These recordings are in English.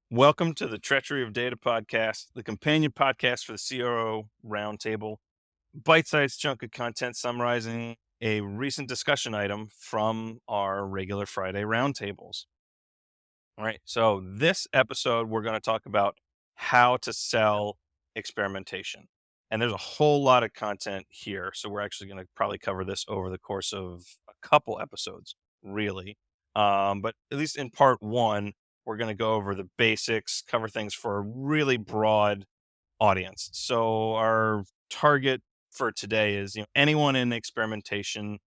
Welcome to the Treachery of Data podcast, the companion podcast for the CRO Roundtable, bite-sized chunk of content summarizing a recent discussion item from our regular Friday roundtables. All right, so this episode, we're going to talk about how to sell experimentation. And there's a whole lot of content here. So we're actually going to probably cover this over the course of a couple episodes, really. But at least in part one, we're going to go over the basics, cover things for a really broad audience. So our target for today is anyone in experimentation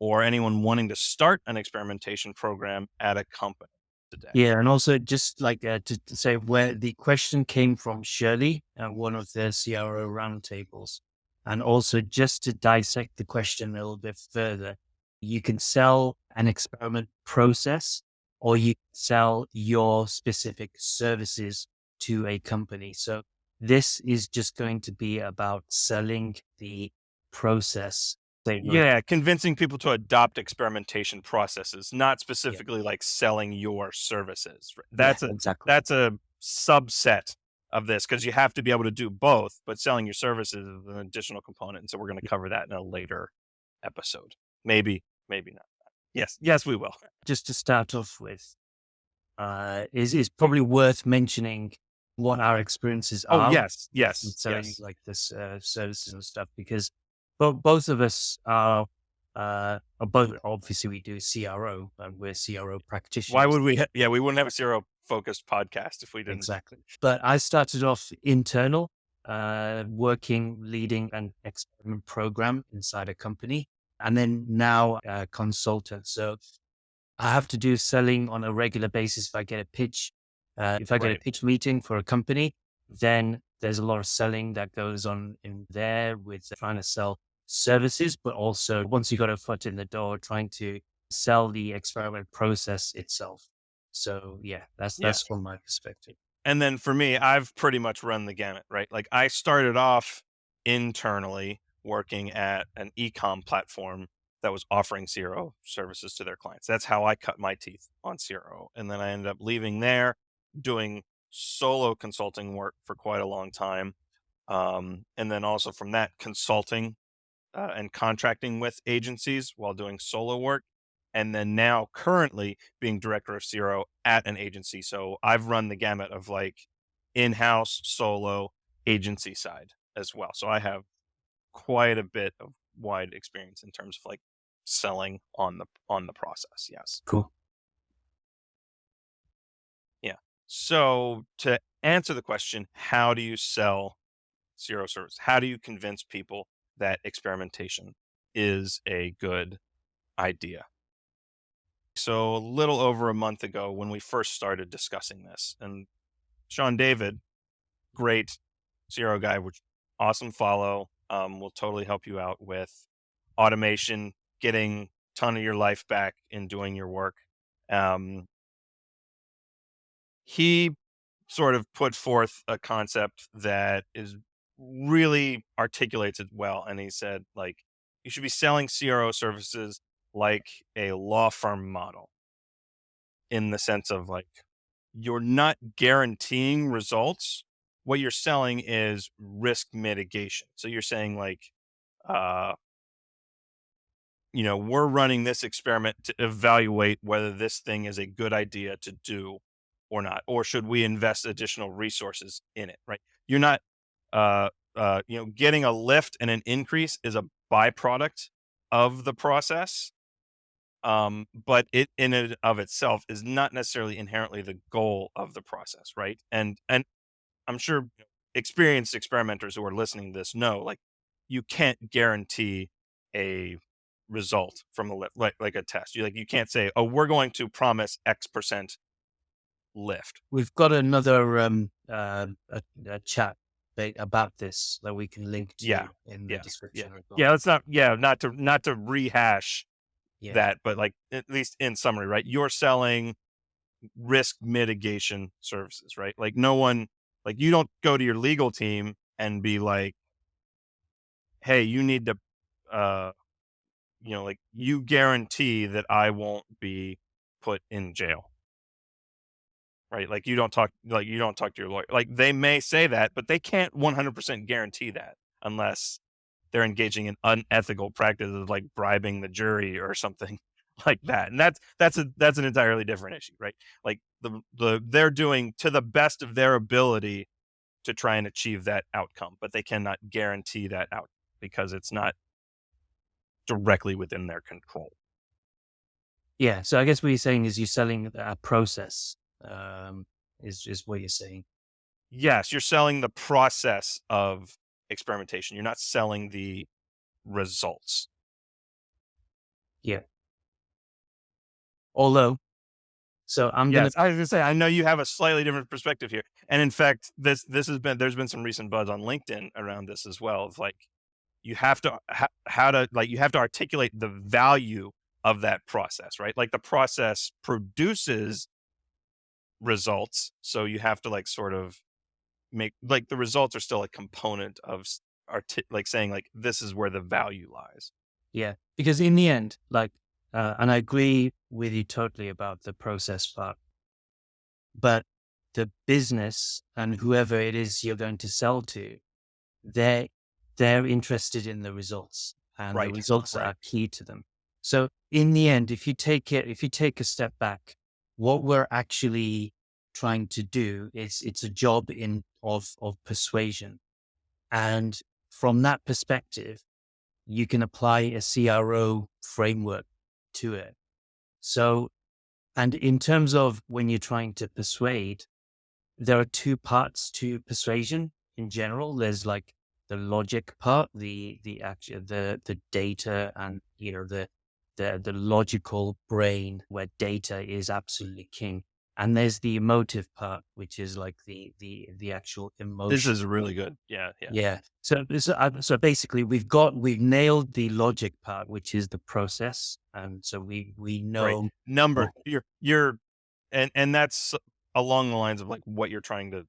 or anyone wanting to start an experimentation program at a company today. Yeah, and also just like to say where the question came from Shirley at one of the CRO roundtables. And also just to dissect the question a little bit further, you can sell an experiment process or you can sell your specific services to a company. So this is just going to be about selling the process. Yeah, convincing people to adopt experimentation processes, not Yeah, specifically like selling your services. yeah, That's a exactly. that's a subset of this because you have to be able to do both, but selling your services is an additional component. And so we're going to cover that in a later episode. Maybe, maybe not. Yes, we will. Just to start off with, is probably worth mentioning what our experiences Oh, are yes, in yes, selling yes. like this services and stuff because both of us are both obviously we do CRO and we're CRO Why practitioners. would we? Yeah, we wouldn't have a zero focused podcast if we didn't. Exactly. But I started off internal, working, leading an experiment program inside a company, and then now a consultant. So I have to do selling on a regular basis. If I get a pitch, if I get a Right. pitch meeting for a company, then there's a lot of selling that goes on in there with trying to sell services, but also once you got a foot in the door, trying to sell the experiment process itself. So yeah, Yeah. that's from my perspective. And then for me, I've pretty much run the gamut, right? Like I started off internally working at an e-com platform that was offering CRO services to their clients. That's how I cut my teeth on CRO. And then I ended up leaving there, doing solo consulting work for quite a long time. And then also from that, consulting and contracting with agencies while doing solo work. And then now currently being director of CRO at an agency. So I've run the gamut of like in-house solo agency side as well. So I have quite a bit of wide experience in terms of like selling on the process. Yes. Cool. Yeah. So to answer the question, how do you sell CRO service? How do you convince people that experimentation is a good idea? So a little over a month ago when we first started discussing this, and Sean David, great CRO guy, which awesome follow, will totally help you out with automation, getting a ton of your life back in doing your work. Um, he sort of put forth a concept that is really articulates it well. And he said, like, you should be selling CRO services like a law firm model in the sense of like, you're not guaranteeing results. What you're selling is risk mitigation. So you're saying like, uh, we're running this experiment to evaluate whether this thing is a good idea to do or not, or should we invest additional resources in it, right? You're not, getting a lift and an increase is a byproduct of the process. But it in and of itself is not necessarily inherently the goal of the process, right? And I'm sure experienced experimenters who are listening to this know, like, you can't guarantee a result from a lift, like a test. You can't say, "Oh, we're going to promise X% lift." We've got another a chat about this that we can link Yeah, to in the yeah, yeah, description as well. yeah. Let's not to rehash Yeah. that, but like at least in summary, right? You're selling risk mitigation services, right? Like no one, like you don't go to your legal team and be like, "Hey, you need to uh like you guarantee that I won't be put in jail." right? Like you don't talk to your lawyer. Like they may say that, but they can't 100% guarantee that unless they're engaging in unethical practices like bribing the jury or something like that. And that's an entirely different issue, right? Like they're doing to the best of their ability to try and achieve that outcome, but they cannot guarantee that outcome because it's not directly within their control. Yeah. So I guess what you're saying is you're selling a process, is what you're saying. Yes, you're selling the process of experimentation. You're not selling the results. Yeah. Although, so I'm going to, Yes, I was gonna say I know you have a slightly different perspective here, and in fact, this has been there's been some recent buzz on LinkedIn around this as well. It's like you have to how to like you have to articulate the value of that process, right? Like the process produces results, so you have to like sort of make like the results are still a component of like saying like this is where the value lies. yeah, because in the end, like, and I agree with you totally about the process part, but the business and whoever it is you're going to sell to, they're they're interested in the results, and the Right, results right. are key to them. So in the end, if you take a step back, what we're actually trying to do is it's a job in of persuasion. And from that perspective, you can apply a CRO framework to it. So, and in terms of when you're trying to persuade, there are two parts to persuasion in general. There's like the logic part, the actual the data, and the logical brain where data is absolutely king. And there's the emotive part, which is like the actual This emotion. is really good. Yeah, yeah. Yeah. So basically, we've nailed the logic part, which is the process, and so we Right. know. Number. Oh, You're and that's along the lines of like what you're trying to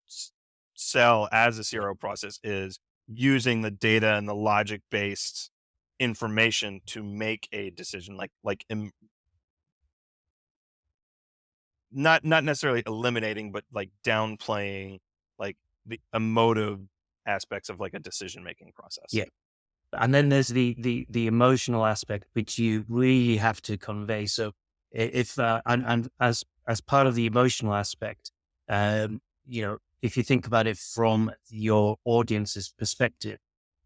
s- sell as a yeah, CRO process is using the data and the logic based information to make a decision not necessarily eliminating but like downplaying like the emotive aspects of like a decision making process. yeah. And then there's the emotional aspect, which you really have to convey. So if and as part of the emotional aspect, if you think about it from your audience's perspective,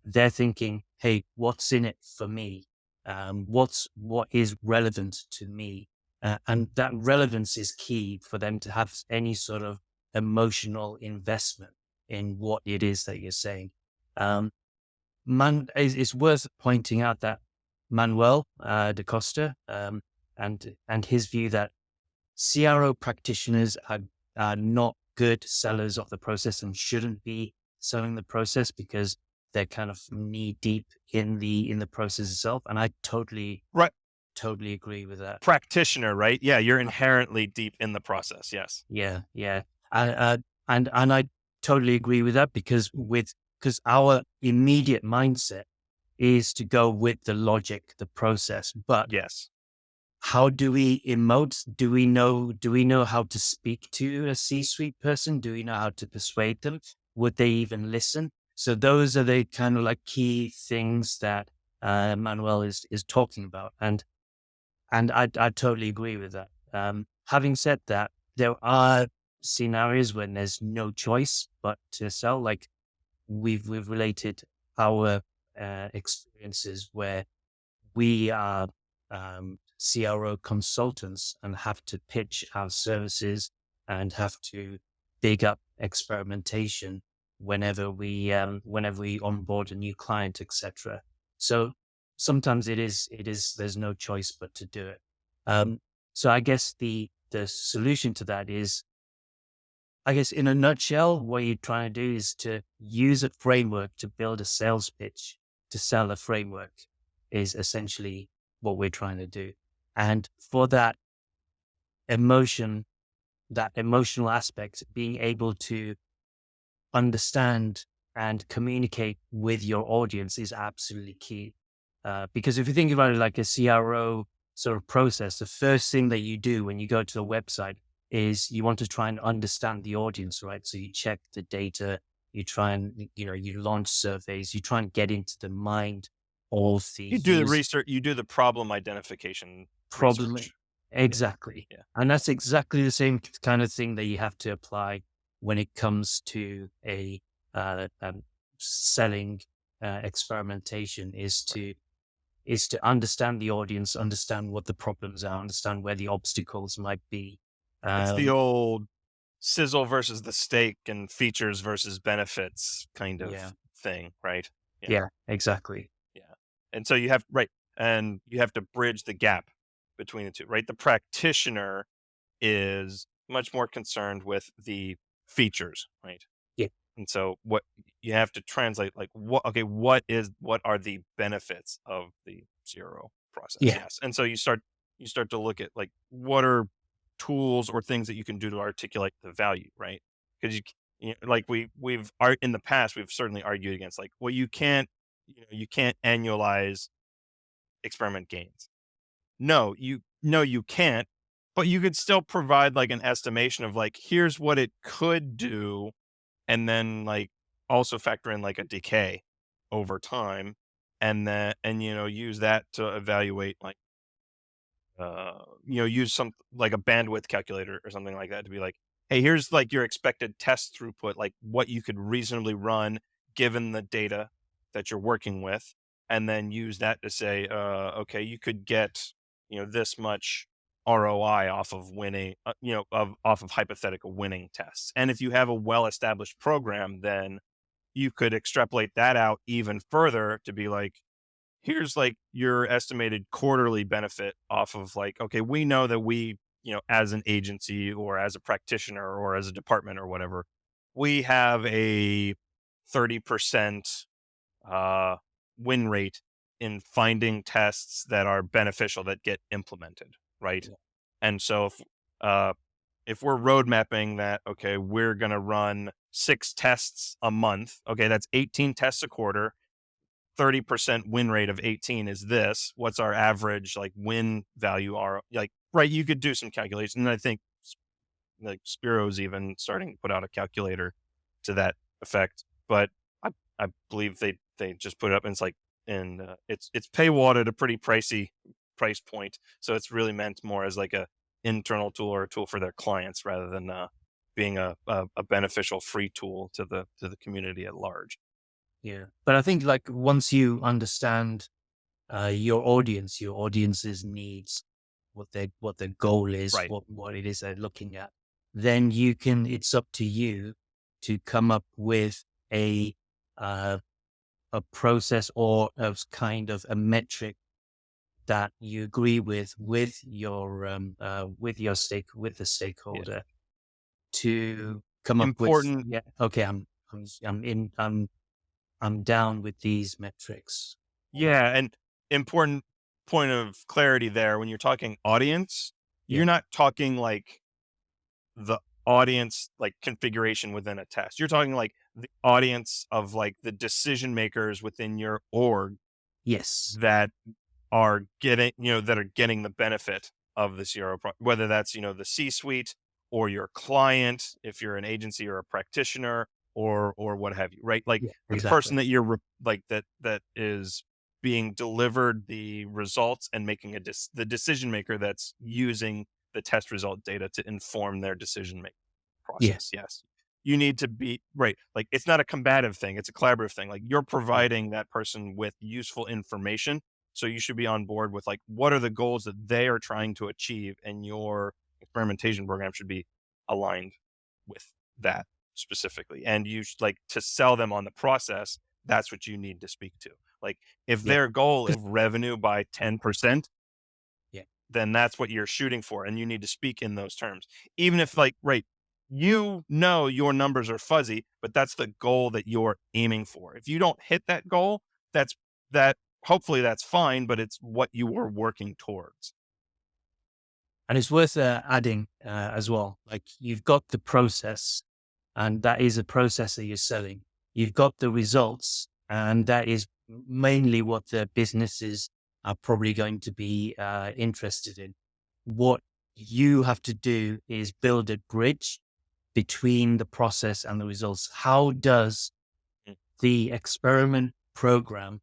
they're thinking, "Hey, what's in it for me? What is relevant to me?" And that relevance is key for them to have any sort of emotional investment in what it is that you're saying. Um, it's worth pointing out that Manuel da Costa, and his view that CRO practitioners are not good sellers of the process and shouldn't be selling the process because they're kind of knee deep in the process itself. And I Right. totally agree with that. Practitioner, right? Yeah, you're inherently deep in the process. Yes. Yeah, yeah. And I totally agree with that because our immediate mindset is to go with the logic, the process. But Yes. how do we emote? Do we know how to speak to a C-suite person? Do we know how to persuade them? Would they even listen? So those are the kind of like key things that Manuel is talking about. And I totally agree with that. Having said that, there are scenarios when there's no choice but to sell. Like we've related our experiences where we are CRO consultants and have to pitch our services and have to big up experimentation whenever we onboard a new client, etc. So sometimes it is there's no choice but to do it. Um, so I guess the solution to that is, I guess in a nutshell, what you're trying to do is to use a framework to build a sales pitch to sell a framework is essentially what we're trying to do. And for that emotion, that emotional aspect, being able to understand and communicate with your audience is absolutely key. Because if you think about it like a CRO sort of process, the first thing that you do when you go to a website is you want to try and understand the audience, right? So you check the data, you try and, you launch surveys, you try and get into the mind of the You do the user. research, you do the problem identification Probably. research. Yeah, Exactly. yeah. And that's exactly the same kind of thing that you have to apply when it comes to a selling experimentation Right. is to understand the audience, understand what the problems are, understand where the obstacles might be. It's the Um, old sizzle versus the steak and features versus benefits kind yeah, of thing, right? Yeah, yeah, exactly. yeah. And so you have right, and you have to bridge the gap between the two, right? The practitioner is much more concerned with the features, right? Yeah, And so what you have to translate like what are the benefits of the zero process? yeah, Yes. And so you start to look at like what are tools or things that you can do to articulate the value, right? Because like in the past we've certainly argued against like well you can't annualize experiment gains. No, you can't, but you could still provide like an estimation of like here's what it could do and then like also factor in like a decay over time and use that to evaluate like use some like a bandwidth calculator or something like that to be like hey here's like your expected test throughput like what you could reasonably run given the data that you're working with and then use that to say okay you could get this much ROI off of winning off of hypothetical winning tests and if you have a well established program then you could extrapolate that out even further to be like here's like your estimated quarterly benefit off of like okay we know that we as an agency or as a practitioner or as a department or whatever we have a 30% uh win rate in finding tests that are beneficial that get implemented right yeah, and so uh if we're road mapping that okay we're going to run 6 tests a month okay that's 18 tests a quarter 30% win rate of 18 is this. What's our average like win value are like right, you could do some calculation. And I think like Spiro's even starting to put out a calculator to that effect. But I believe they just put it up and it's like and it's paywalled at a pretty pricey price point. So it's really meant more as like a internal tool or a tool for their clients rather than being a beneficial free tool to the community at large. yeah. But I think like once you understand your audience's needs, what their goal is, Right. what it is they're looking at, then you can. It's up to you to come up with a uh, a process or a kind of a metric that you agree with your with the Yeah. stakeholder to come up with. Important. Yeah, okay, I'm down with these metrics. Yeah, and important point of clarity there when you're talking audience, Yeah. you're not talking like the audience like configuration within a test. You're talking like the audience of like the decision makers within your org Yes. that are getting, that are getting the benefit of the CRO, whether that's, the C suite or your client, if you're an agency or a practitioner or what have you, right? Like Yeah. the Exactly. person that you're like that is being delivered the results and making the decision maker that's using the test result data to inform their decision making Yeah. process. Yes. You need to be right. Like it's not a combative thing, it's a collaborative thing. Like you're Yeah. providing that person with useful information so you should be on board with like what are the goals that they are trying to achieve, and your experimentation program should be aligned with that specifically. And you should, like to sell them on the process. That's what you need to speak to. Like if Yeah. their goal is 'Cause- revenue by 10%, yeah. then that's what you're shooting for, and you need to speak in those terms. Even if like right, your numbers are fuzzy, but that's the goal that you're aiming for. If you don't hit that goal, that's that hopefully that's fine, but it's what you were working towards. And it's worth adding as well. Like you've got the process, and that is a process that you're selling. You've got the results, and that is mainly what the businesses are probably going to be interested in. What you have to do is build a bridge between the process and the results. How does Mm. the experiment program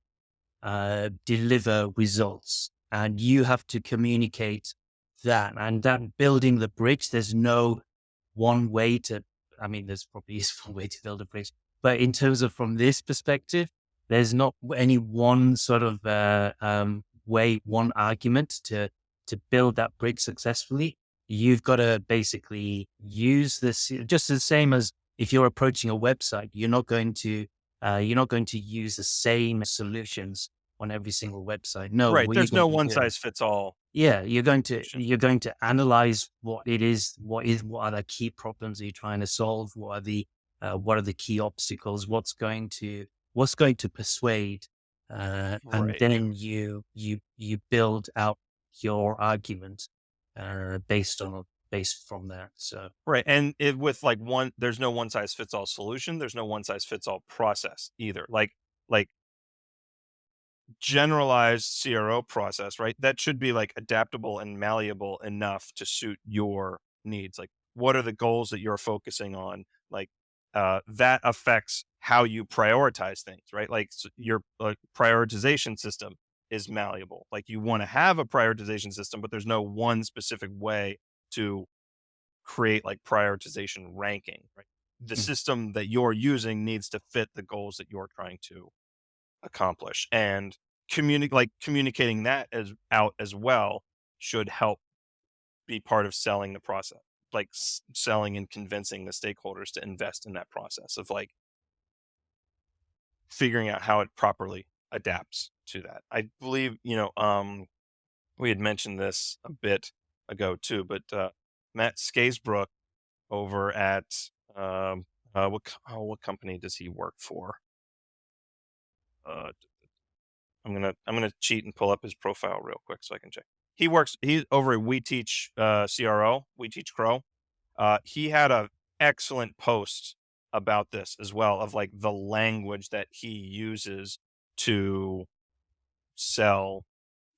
deliver results? And you have to communicate that. And that building the bridge, there's no one way to, I mean, there's probably is one way to build a bridge, but in terms of from this perspective, there's not any one sort of way, one argument to build that bridge successfully. You've got to basically use this just the same as if you're approaching a website, you're not going to use the same solutions on every single website. No, Right. what you're There's going no to one do, size fits all yeah, solution. you're going to analyze what it is, what are the key problems that you're trying to solve, what are the key obstacles, what's going to persuade, and Right. then you build out your argument based from there. So Right. And it with like there's no one size fits all solution. There's no one size fits all process either. Like generalized CRO process, right? That should be like adaptable and malleable enough to suit your needs. Like, what are the goals that you're focusing on? Like, that affects how you prioritize things, right? Like, your prioritization system is malleable. Like, you want to have a prioritization system, but there's no one specific way to create like prioritization ranking, right? The mm, system that you're using needs to fit the goals that you're trying to accomplish, and communicating that as out as well should help be part of selling the process, like selling and convincing the stakeholders to invest in that process of like figuring out how it properly adapts to that. I believe, we had mentioned this a bit ago too, but Matt Skaysbrook over at what company does he work for? uh I'm gonna cheat and pull up his profile real quick so I can check. He's over at We Teach CRO, We Teach Crow. He had a excellent post about this as well, of like the language that he uses to sell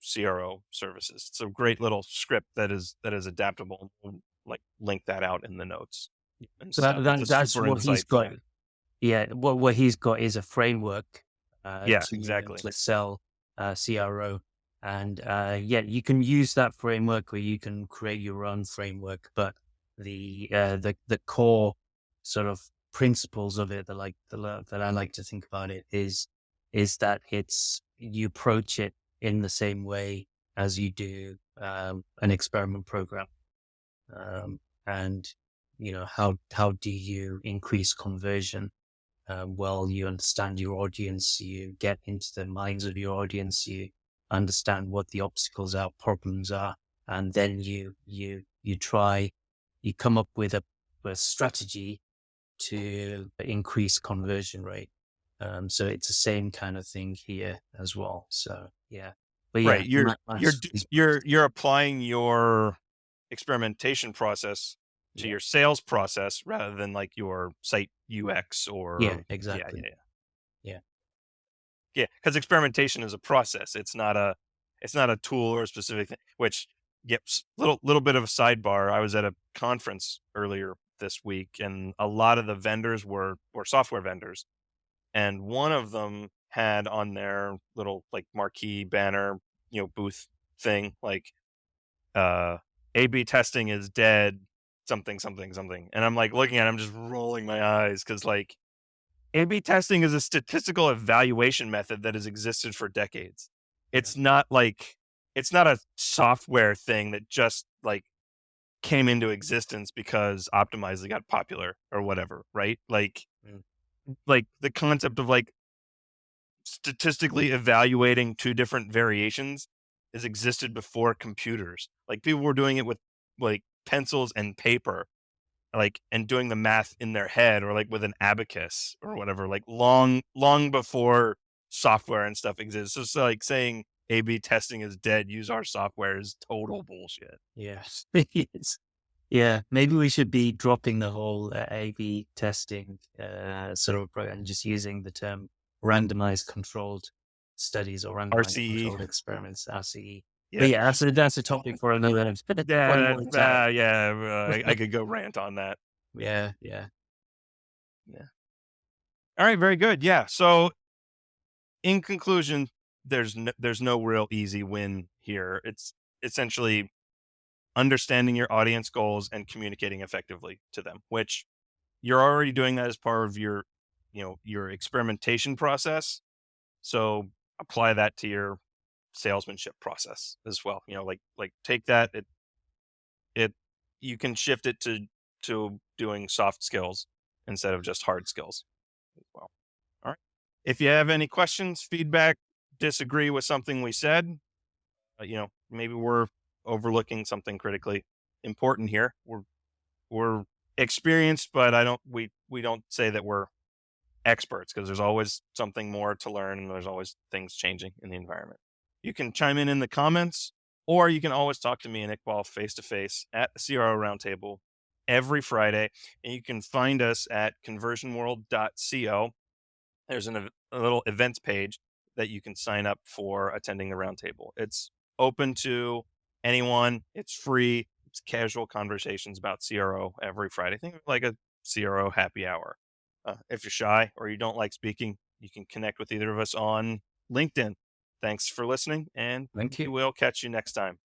CRO services. It's a great little script that is adaptable. We'll, like, link that out in the notes and so stuff. It's a that's super what he's got. insightful. Yeah, what he's got is a framework Yeah, exactly. to sell CRO, and yeah, you can use that framework, or you can create your own framework. But the core sort of principles of it, that I like to think about it is that it's you approach it in the same way as you do an experiment program, and how do you increase conversion? Well, you understand your audience, you get into the minds of your audience, you understand what the obstacles are, problems are, and then you come up with a strategy to increase conversion rate. So it's the same kind of thing here as well. So yeah, but Right. yeah, You're you're Max d- is you're applying your experimentation process to yeah, your sales process rather than like your site UX yeah, or yeah, yeah, exactly, yeah. yeah, Yeah, because experimentation is a process. It's not a tool or a specific thing. Which, yep, little bit of a sidebar. I was at a conference earlier this week, and a lot of the vendors were software vendors, and one of them had on their little like marquee banner, booth thing, like A/B testing is dead, something something something, and I'm like looking at, it, I'm just rolling my eyes because like A/B testing is a statistical evaluation method that has existed for decades. yeah, It's not a software thing that just like came into existence because Optimizely got popular or whatever, right? mm, Like the concept of like statistically evaluating two different variations has existed before computers. Like people were doing it with like pencils and paper, like, and doing the math in their head or like with an abacus or whatever, like long before software and stuff exists. So it's like saying A/B testing is dead, use our software is total bullshit. yeah. Yes. Yeah, maybe we should be dropping the whole A/B testing sort of approach and just using the term randomized controlled studies or randomized RCE. controlled experiments, RCE. But Yeah. yeah, that's a topic for another one Yeah, more time. I could go rant on that. Yeah, yeah. Yeah. All right, very good. Yeah. So in conclusion, there's no real easy win here. It's essentially understanding your audience goals and communicating effectively to them, which you're already doing that as part of your, your experimentation process. So apply that to your salesmanship process as well. Like take that, it you can shift it to doing soft skills instead of just hard skills as well. All right. If you have any questions, feedback, disagree with something we said, maybe we're overlooking something critically important here. We're experienced, but we don't say that we're experts because there's always something more to learn and there's always things changing in the environment. You can chime in the comments, or you can always talk to me and Iqbal face to face at the CRO Roundtable every Friday. And you can find us at conversionworld.co. There's a little events page that you can sign up for attending the roundtable. It's open to anyone. It's free. It's casual conversations about CRO every Friday. Think of it like a CRO happy hour. If you're shy or you don't like speaking, you can connect with either of us on LinkedIn. Thanks for listening, and Thank we you. will catch you next time.